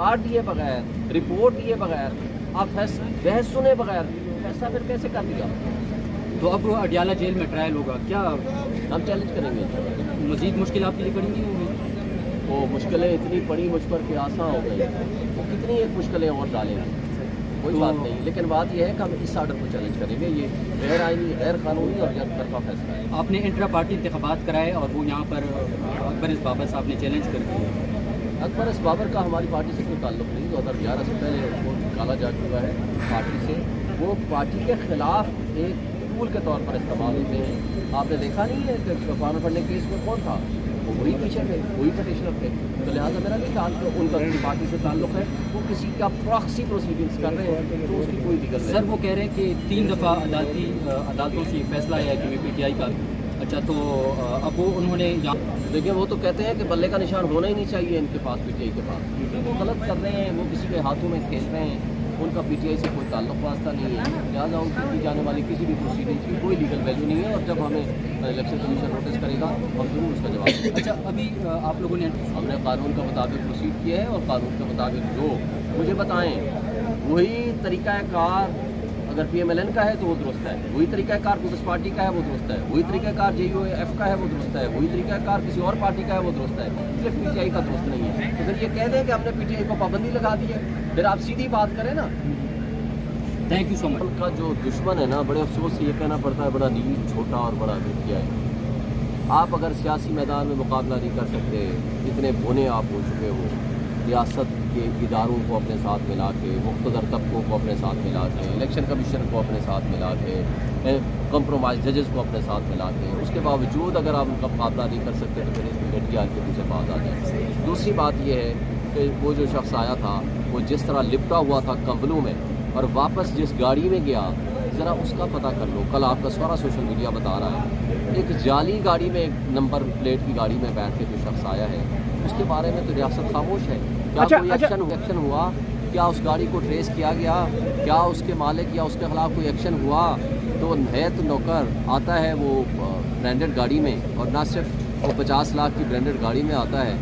Card دیے بغیر, report دیے بغیر, آپ بحث سنے بغیر فیصلہ پھر کیسے کر دیا؟ تو اب اڈیالہ جیل میں ٹرائل ہوگا, کیا ہم چیلنج کریں گے. مزید مشکل آپ کے لیے پڑیں گی ہوگی؟ وہ مشکلیں اتنی پڑی مجھ پر کہ آسان ہو گئی, وہ کتنی ایک مشکلیں اور ڈالیں گے, کوئی بات نہیں. لیکن بات یہ ہے کہ ہم اس آرڈر کو چیلنج کریں گے. یہ غیر آئینی, غیر قانونی اور یک طرفہ فیصلہ ہے. آپ نے انٹرا پارٹی انتخابات کرائے اور وہ یہاں پر اکبر بابر صاحب نے چیلنج کر دیا. اکبر بابر کا ہماری پارٹی سے کوئی تعلق نہیں. 2011 سے پہلے وہ نکالا جا چکا ہے پارٹی سے. وہ پارٹی کے خلاف ایک ٹول کے طور پر استعمال ہوتے ہیں. آپ نے دیکھا نہیں ہے کہ فارم فنڈنگ کیس میں کون تھا, وہ وہی پیچھے تھے, وہی پٹیشنر تھے. تو لہٰذا میرا نہیں خیال کہ ان کا کسی پارٹی سے تعلق ہے. وہ کسی کا پراکسی پروسیڈنگس کر رہے ہیں تو اس کی کوئی دقت نہیں. سر وہ کہہ رہے ہیں کہ 3 دفعہ عدالتوں سے فیصلہ آیا ہے کہ پی ٹی آئی کا. اچھا, تو اب وہ انہوں نے دیکھیں وہ تو کہتے ہیں کہ بلے کا نشان ہونا ہی نہیں چاہیے ان کے پاس, پی ٹی آئی کے پاس. وہ غلط کر رہے ہیں, وہ کسی کے ہاتھوں میں کھیل رہے ہیں. ان کا پی ٹی آئی سے کوئی تعلق واسطہ نہیں ہے. لہٰذا ان کی جانے والی کسی بھی پروسیڈنگ کی کوئی لیگل ویلیو نہیں ہے. اور جب ہمیں الیکشن کمیشن نوٹس کرے گا ہم ضرور اس کا جواب دیں گے. اچھا, ابھی آپ لوگوں نے ہم نے قانون کے مطابق پروسیڈ کیا ہے, اور قانون کے مطابق جو مجھے بتائیں وہی طریقہ کار اگر پی ایم ایل این کا ہے تو وہ درست ہے, وہی طریقہ کار پیپلز پارٹی کا ہے وہ درست ہے, وہی طریقہ کار جے یو ایف کا ہے وہ درست ہے, وہی طریقہ کار کسی اور پارٹی کا ہے وہ درست ہے. صرف پی ٹی آئی کا درست نہیں ہے. تو پھر یہ کہہ دیں کہ ہم نے پی ٹی آئی کو پابندی لگا دی ہے, پھر آپ سیدھی بات کریں نا. تھینک یو سو مچ. ان کا جو دشمن ہے نا, بڑے افسوس سے یہ کہنا پڑتا ہے, بڑا نیچ, چھوٹا اور بڑا گھٹیا ہے. آپ اگر سیاسی میدان میں مقابلہ نہیں کر سکتے, اتنے بونے آپ ہو چکے ہو, ریاست کے اداروں کو اپنے ساتھ ملا کے, مقتدر طبقوں کو اپنے ساتھ ملا کے, الیکشن کمیشن کو اپنے ساتھ ملا کے, کمپرومائز ججز کو اپنے ساتھ ملا کے, اس کے باوجود اگر آپ ان کا مقابلہ نہیں کر سکتے تو پھر اس میں گھٹیا کے پیچھے بات آ جائے. دوسری بات یہ ہے کہ وہ جو شخص آیا تھا وہ جس طرح لپٹا ہوا تھا کمبلوں میں اور واپس جس گاڑی میں گیا, ذرا اس کا پتہ کر لو. کل آپ کا سارا سوشل میڈیا بتا رہا ہے ایک جعلی گاڑی میں, ایک نمبر پلیٹ کی گاڑی میں بیٹھ کے جو شخص آیا ہے اس کے بارے میں تو ریاست خاموش ہے. کیا کوئی ایکشن ہوا؟ کیا اس گاڑی کو ٹریس کیا گیا؟ کیا اس کے مالک یا اس کے خلاف کوئی ایکشن ہوا؟ تو ہے تو نوکر آتا ہے وہ برانڈڈ گاڑی میں, اور نہ صرف وہ 50 لاکھ کی برانڈڈ گاڑی میں آتا ہے,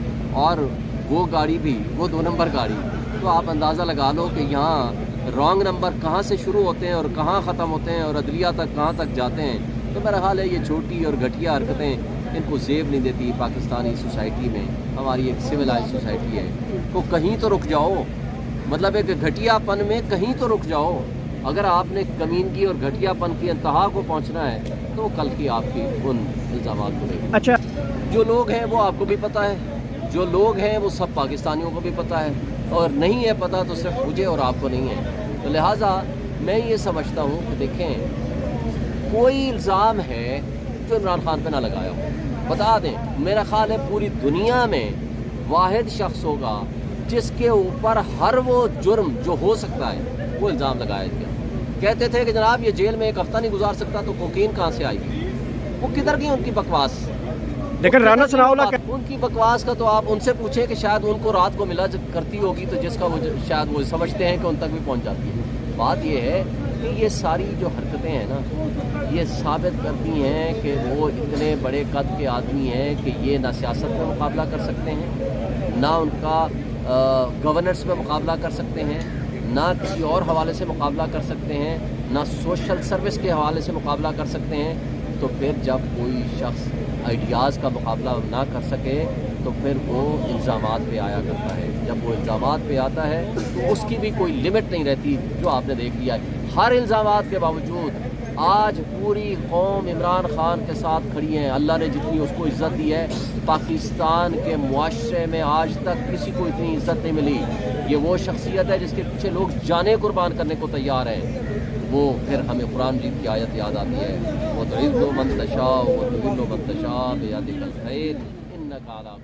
اور وہ گاڑی بھی وہ 2 نمبر گاڑی. تو آپ اندازہ لگا لو کہ یہاں رانگ نمبر کہاں سے شروع ہوتے ہیں اور کہاں ختم ہوتے ہیں, اور عدلیہ تک کہاں تک جاتے ہیں. تو میرا خیال ہے یہ چھوٹی اور گھٹیا حرکتیں ان کو زیب نہیں دیتی پاکستانی سوسائٹی میں. ہماری ایک سویلائز سوسائٹی ہے, تو کہیں تو رک جاؤ. مطلب ایک گھٹیا پن میں کہیں تو رک جاؤ. اگر آپ نے کمینگی اور گھٹیا پن کی انتہا کو پہنچنا ہے تو کل کی آپ کی ان الزامات کو لے. اچھا, جو لوگ ہیں وہ آپ کو بھی پتہ ہے, جو لوگ ہیں وہ سب پاکستانیوں کو بھی پتہ ہے, اور نہیں ہے پتہ تو صرف مجھے اور آپ کو نہیں ہے. تو لہٰذا میں یہ سمجھتا ہوں کہ دیکھیں کوئی الزام ہے جو عمران خان پہ نہ لگایا ہو, بتا دیں. میرا خیال ہے پوری دنیا میں واحد شخص ہوگا جس کے اوپر ہر وہ جرم جو ہو سکتا ہے وہ الزام لگایا گیا. کہتے تھے کہ جناب یہ جیل میں ایک ہفتہ نہیں گزار سکتا, تو کوکین کہاں سے آئی گی؟ وہ کدھر گئی ان کی بکواس؟ لیکن رانا ثناءاللہ ان کی بکواس کا تو آپ ان سے پوچھیں کہ شاید ان کو رات کو ملا کرتی ہوگی تو جس کا وہ شاید وہ سمجھتے ہیں کہ ان تک بھی پہنچ جاتی ہے. بات یہ ہے کہ یہ ساری جو حرکتیں ہیں نا یہ ثابت کرتی ہیں کہ وہ اتنے بڑے قد کے آدمی ہیں کہ یہ نہ سیاست میں مقابلہ کر سکتے ہیں, نہ ان کا گورننس میں مقابلہ کر سکتے ہیں, نہ کسی اور حوالے سے مقابلہ کر سکتے ہیں, نہ سوشل سروس کے حوالے سے مقابلہ کر سکتے ہیں. تو پھر جب کوئی شخص آئیڈیاز کا مقابلہ نہ کر سکے تو پھر وہ الزامات پہ آیا کرتا ہے. جب وہ الزامات پہ آتا ہے تو اس کی بھی کوئی لمٹ نہیں رہتی, جو آپ نے دیکھ لیا ہے. ہر الزامات کے باوجود آج پوری قوم عمران خان کے ساتھ کھڑی ہیں. اللہ نے جتنی اس کو عزت دی ہے پاکستان کے معاشرے میں آج تک کسی کو اتنی عزت نہیں ملی. یہ وہ شخصیت ہے جس کے پیچھے لوگ جانیں قربان کرنے کو تیار ہیں. وہ پھر ہمیں قرآن مجید کی آیت یاد آتی ہے, وہ تو عزت و منتشا وہ تو عزت و منتشا بے یاد الخیر ان کا